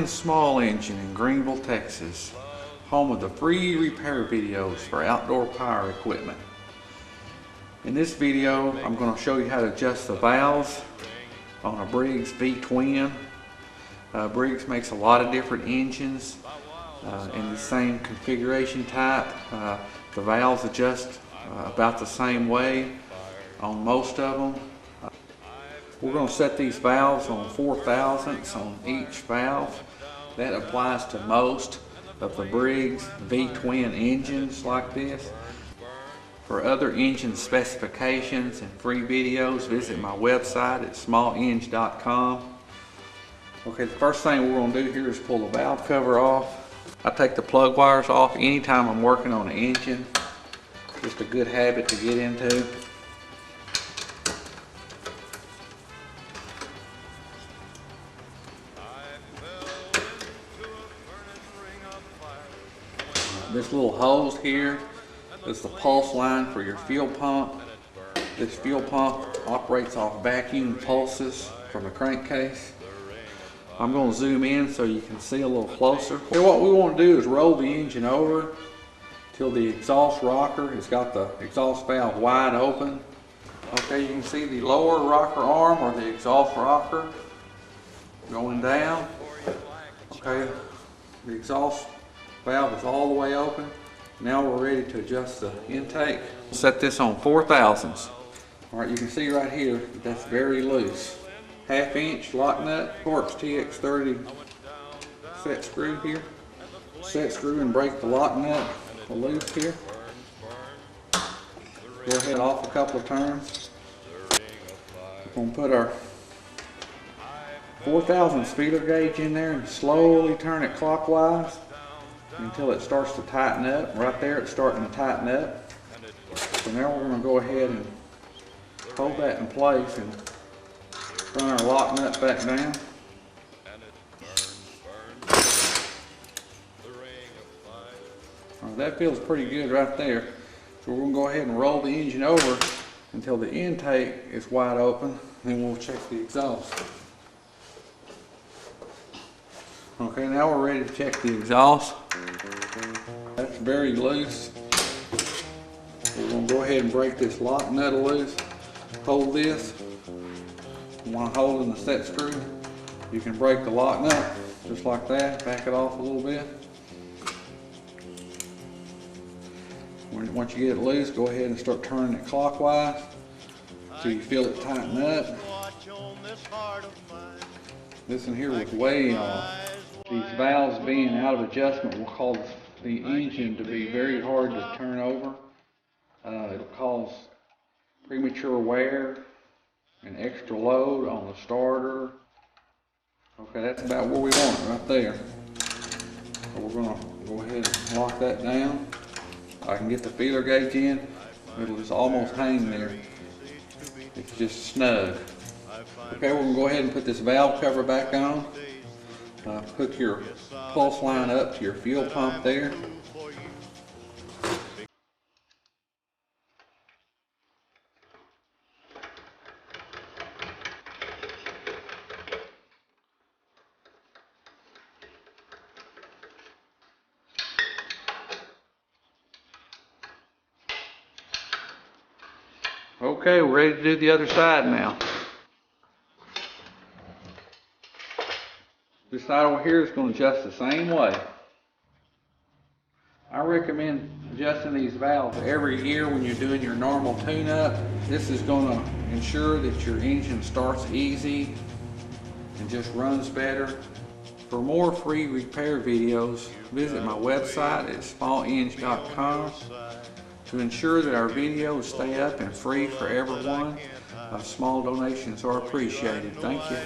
Small engine in Greenville, Texas, home of the free repair videos for outdoor power equipment. In this video, I'm going to show you how to adjust the valves on a Briggs V-twin. Briggs makes a lot of different engines in the same configuration type. The valves adjust about the same way on most of them. We're going to set these valves on 4 thousandths on each valve. That applies to most of the Briggs V-twin engines like this. For other engine specifications and free videos, visit my website at smalleng.com. Okay, the first thing we're going to do here is pull the valve cover off. I take the plug wires off anytime I'm working on an engine. Just a good habit to get into. This little hose here is the pulse line for your fuel pump. This fuel pump operates off vacuum pulses from the crankcase. I'm going to zoom in so you can see a little closer. Okay, what we want to do is roll the engine over till the exhaust rocker has got the exhaust valve wide open. Okay, you can see the lower rocker arm or the exhaust rocker going down. Okay, the exhaust valve is all the way open. Now we're ready to adjust the intake. Set this on 4 thousandths. Alright, you can see right here that that's very loose. 1/2 inch lock nut, Torx TX30 set screw here. Set screw and break the lock nut loose here. Go ahead off a couple of turns. We're going to put our 4 thousandths feeler gauge in there and slowly turn it clockwise until it starts to tighten up. Right there it's starting to tighten up. So now we're going to go ahead and hold that in place and run our lock nut back down. Right, that feels pretty good right there. So we're going to go ahead and roll the engine over until the intake is wide open, then we'll check the exhaust. Okay, now we're ready to check the exhaust. That's very loose. We're going to go ahead and break this lock nut loose. Hold this. While holding the set screw, you can break the lock nut just like that. Back it off a little bit. Once you get it loose, go ahead and start turning it clockwise until you feel it tighten up. This one here was way off. These valves being out of adjustment will cause the engine to be very hard to turn over. It'll cause premature wear and extra load on the starter. Okay, that's about where we want it right there. So we're going to go ahead and lock that down. I can get the feeler gauge in. It'll just almost hang there. It's just snug. Okay, we're going to go ahead and put this valve cover back on. Hook your pulse line up to your fuel pump there. Okay, we're ready to do the other side now. This side over here is going to adjust the same way. I recommend adjusting these valves every year when you're doing your normal tune-up. This is going to ensure that your engine starts easy and just runs better. For more free repair videos, visit my website at smalleng.com. To ensure that our videos stay up and free for everyone, small donations are appreciated. Thank you.